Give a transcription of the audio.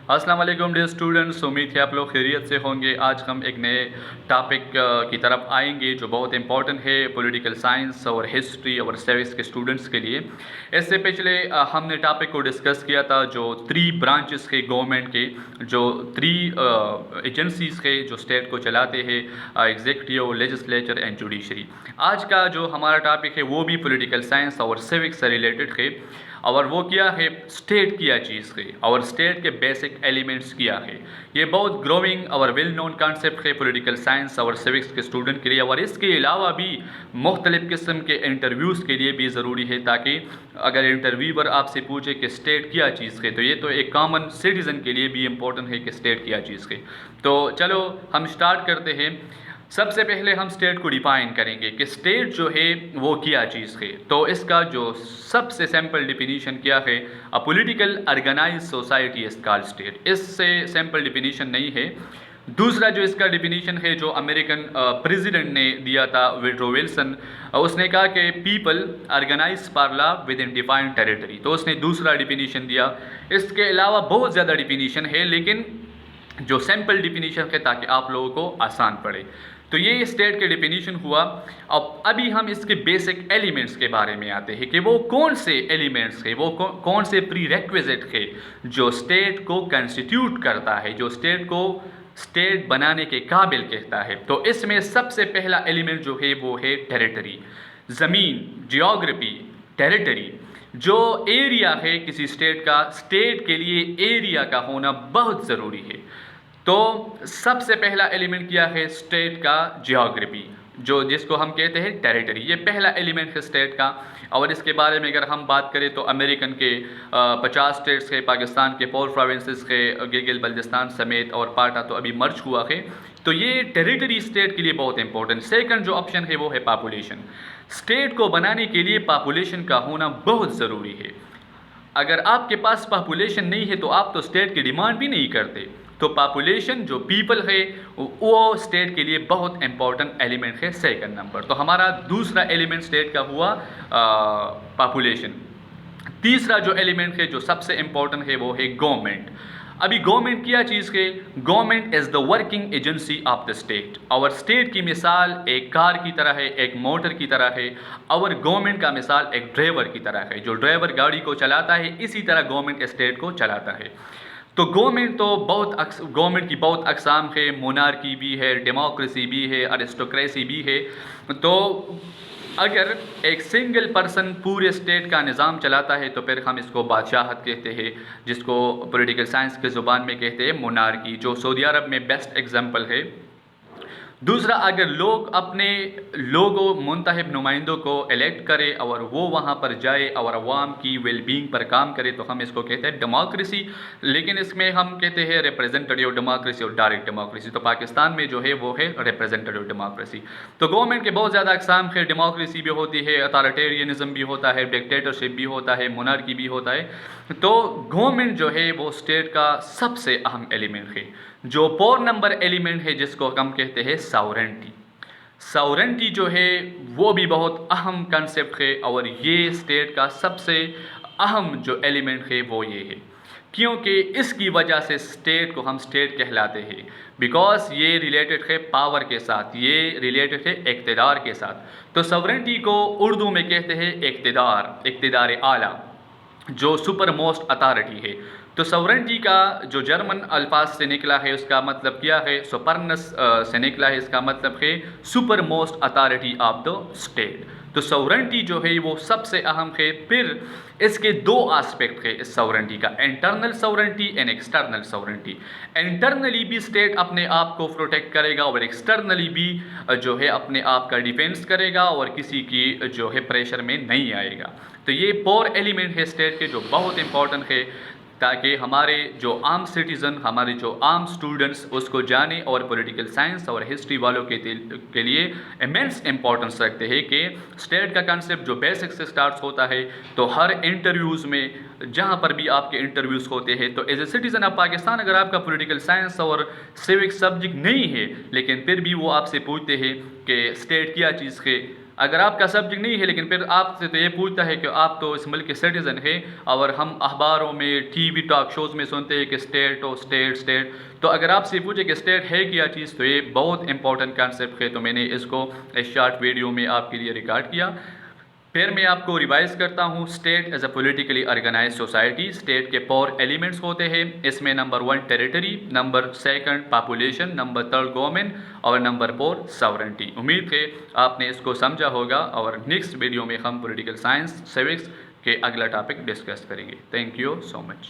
السلام علیکم dear students, امید ہے آپ لوگ خیریت سے ہوں گے۔ آج ہم ایک نئے ٹاپک کی طرف آئیں گے جو بہت امپورٹنٹ ہے پولیٹیکل سائنس اور ہسٹری اور سیوکس کے اسٹوڈنٹس کے لیے۔ اس سے پچھلے ہم نے ٹاپک کو ڈسکس کیا تھا جو 3 برانچز کے گورنمنٹ کے، جو 3 ایجنسیز کے جو اسٹیٹ کو چلاتے ہیں، ایگزیکٹو، لیجسلیچر اینڈ جوڈیشری۔ آج کا جو ہمارا ٹاپک ہے وہ بھی پولیٹیکل سائنس اور سیوکس سے ریلیٹڈ ہے، اور وہ کیا ہے اسٹیٹ کیا چیز ہے اور اسٹیٹ کے بیسک ایلیمنٹس کیا ہے۔ یہ بہت گروئنگ اور ویل نون کانسیپٹ ہے پولیٹیکل سائنس اور سیوکس کے اسٹوڈنٹ کے لیے، اور اس کے علاوہ بھی مختلف قسم کے انٹرویوز کے لیے بھی ضروری ہے، تاکہ اگر انٹرویور آپ سے پوچھے کہ اسٹیٹ کیا چیز ہے تو یہ تو ایک کامن سٹیزن کے لیے بھی امپورٹنٹ ہے کہ اسٹیٹ کیا چیز ہے۔ تو چلو ہم اسٹارٹ کرتے ہیں۔ سب سے پہلے ہم اسٹیٹ کو ڈیفائن کریں گے کہ اسٹیٹ جو ہے وہ کیا چیز ہے۔ تو اس کا جو سب سے سمپل ڈیفینیشن کیا ہے، political organise society is called state. اس سے سمپل ڈیفینیشن نہیں ہے۔ دوسرا جو اس کا ڈیفینیشن ہے جو امریکن پریزیڈنٹ نے دیا تھا وڈرو ولسن، اس نے کہا کہ people organise for law within defined territory, تو اس نے دوسرا ڈیفینیشن دیا۔ اس کے علاوہ بہت زیادہ ڈیفینیشن ہے، لیکن جو سمپل ڈیفینیشن ہے تاکہ آپ لوگوں کو آسان پڑے۔ تو یہ اسٹیٹ کے ڈیفینیشن ہوا۔ اب ابھی ہم اس کے بیسک ایلیمنٹس کے بارے میں آتے ہیں کہ وہ کون سے ایلیمنٹس ہیں، وہ کون سے پری ریکویزٹ ہے جو اسٹیٹ کو کنسٹیٹیوٹ کرتا ہے، جو اسٹیٹ کو اسٹیٹ بنانے کے قابل کہتا ہے۔ تو اس میں سب سے پہلا ایلیمنٹ جو ہے وہ ہے ٹیریٹری، زمین، جیوگرافی، ٹیریٹری۔ جو ایریا ہے کسی اسٹیٹ کا، اسٹیٹ کے لیے ایریا کا ہونا بہت ضروری ہے۔ تو سب سے پہلا ایلیمنٹ کیا ہے اسٹیٹ کا؟ جیوگرافی، جس کو ہم کہتے ہیں ٹیریٹری۔ یہ پہلا ایلیمنٹ ہے اسٹیٹ کا، اور اس کے بارے میں اگر ہم بات کریں تو امریکن کے 50 اسٹیٹس ہے، پاکستان کے 4 پروونسز کے، گلگت بلتستان سمیت، اور پاٹا تو ابھی مرج ہوا ہے۔ تو یہ ٹیریٹری اسٹیٹ کے لیے بہت امپورٹنٹ۔ سیکنڈ جو آپشن ہے وہ ہے پاپولیشن۔ اسٹیٹ کو بنانے کے لیے پاپولیشن کا ہونا بہت ضروری ہے۔ اگر آپ کے پاس پاپولیشن نہیں ہے تو آپ تو اسٹیٹ کی ڈیمانڈ بھی نہیں کرتے۔ تو پاپولیشن جو پیپل ہے وہ اسٹیٹ کے لیے بہت امپورٹنٹ ایلیمنٹ ہے، سیکنڈ نمبر۔ تو ہمارا دوسرا ایلیمنٹ اسٹیٹ کا ہوا پاپولیشن۔ تیسرا جو ایلیمنٹ ہے جو سب سے امپورٹنٹ ہے وہ ہے گورنمنٹ۔ ابھی گورنمنٹ کیا چیز ہے؟ Government is the working agency of the state. اور اسٹیٹ کی مثال ایک کار کی طرح ہے، ایک موٹر کی طرح ہے، اور گورنمنٹ کا مثال ایک ڈرائیور کی طرح ہے۔ جو ڈرائیور گاڑی کو چلاتا ہے، اسی طرح گورنمنٹ اسٹیٹ کو چلاتا ہے۔ تو گورنمنٹ گورنمنٹ کی بہت اقسام ہے، مونارکی بھی ہے، ڈیموکریسی بھی ہے، ارسٹوکریسی بھی ہے۔ تو اگر ایک سنگل پرسن پورے اسٹیٹ کا نظام چلاتا ہے تو پھر ہم اس کو بادشاہت کہتے ہیں، جس کو پولیٹیکل سائنس کے زبان میں کہتے ہیں مونارکی، جو سعودی عرب میں بیسٹ ایگزامپل ہے۔ دوسرا، اگر لوگ اپنے لوگوں منتخب نمائندوں کو الیکٹ کرے اور وہ وہاں پر جائے اور عوام کی ویل بینگ پر کام کرے تو ہم اس کو کہتے ہیں ڈیموکریسی، لیکن اس میں ہم کہتے ہیں ریپریزنٹیٹیو ڈیموکریسی اور ڈائریکٹ ڈیموکریسی۔ تو پاکستان میں جو ہے وہ ہے ریپریزنٹیٹیو ڈیموکریسی۔ تو گورنمنٹ کے بہت زیادہ اقسام ہے، ڈیموکریسی بھی ہوتی ہے، اتھارٹیرینزم بھی ہوتا ہے، ڈکٹیٹرشپ بھی ہوتا ہے، مونارکی بھی ہوتا ہے۔ تو گورنمنٹ جو ہے وہ اسٹیٹ کا سب سے اہم ایلیمنٹ ہے۔ جو 4 نمبر ایلیمنٹ ہے جس کو ہم کہتے ہیں ساورنٹی۔ ساورنٹی جو ہے وہ بھی بہت اہم کنسیپٹ ہے، اور یہ اسٹیٹ کا سب سے اہم جو ایلیمنٹ ہے وہ یہ ہے، کیونکہ اس کی وجہ سے اسٹیٹ کو ہم اسٹیٹ کہلاتے ہیں، بیکاز یہ ریلیٹڈ ہے پاور کے ساتھ، یہ ریلیٹڈ ہے اقتدار کے ساتھ۔ تو ساورنٹی کو اردو میں کہتے ہیں اقتدار اعلیٰ، جو سپر موسٹ اتھارٹی ہے۔ تو ساورنٹی کا جو جرمن الفاظ سے نکلا ہے اس کا مطلب کیا ہے؟ سپرنس سے نکلا ہے، اس کا مطلب ہے super most authority of the state. تو ساورنٹی جو ہے وہ سب سے اہم ہے۔ پھر اس کے 2 آسپیکٹ ہے اس ساورنٹی کا، internal sovereignty and external sovereignty. Internally بھی اسٹیٹ اپنے آپ کو پروٹیکٹ کرے گا، اور ایکسٹرنلی بھی جو ہے اپنے آپ کا ڈیفینس کرے گا، اور کسی کی جو ہے پریشر میں نہیں آئے گا۔ تو یہ 4 ایلیمنٹ ہے اسٹیٹ کے جو بہت امپورٹنٹ ہے، تاکہ ہمارے جو عام سٹیزن، ہمارے جو عام سٹوڈنٹس اس کو جانیں، اور پولیٹیکل سائنس اور ہسٹری والوں کے لیے ایمنس امپورٹنس رکھتے ہیں کہ اسٹیٹ کا کنسیپٹ جو بیسک سے سٹارٹس ہوتا ہے۔ تو ہر انٹرویوز میں جہاں پر بھی آپ کے انٹرویوز ہوتے ہیں، تو as a citizen of Pakistan اگر آپ کا پولیٹیکل سائنس اور سیوک سبجیکٹ نہیں ہے، لیکن پھر بھی وہ آپ سے پوچھتے ہیں کہ اسٹیٹ کیا چیز ہے، اگر آپ کا سبجیکٹ نہیں ہے لیکن پھر آپ سے تو یہ پوچھتا ہے کہ آپ تو اس ملک کے سٹیزن ہیں، اور ہم اخباروں میں ٹی وی ٹاک شوز میں سنتے ہیں کہ اسٹیٹ، تو اگر آپ سے پوچھے کہ اسٹیٹ ہے کیا چیز، تو یہ بہت امپورٹنٹ کانسیپٹ ہے، تو میں نے اس کو اس شارٹ ویڈیو میں آپ کے لیے ریکارڈ کیا۔ پھر میں آپ کو ریوائز کرتا ہوں، state as a politically organise society, state کے 4 ایلیمنٹس ہوتے ہیں، اس میں number 1 territory, number 2 population, number 3 government, اور نمبر 4 ساورنٹی۔ امید ہے آپ نے اس کو سمجھا ہوگا، اور نیکسٹ ویڈیو میں ہم پولیٹیکل سائنس سیوکس کے اگلا ٹاپک ڈسکس کریں گے۔ Thank you so much.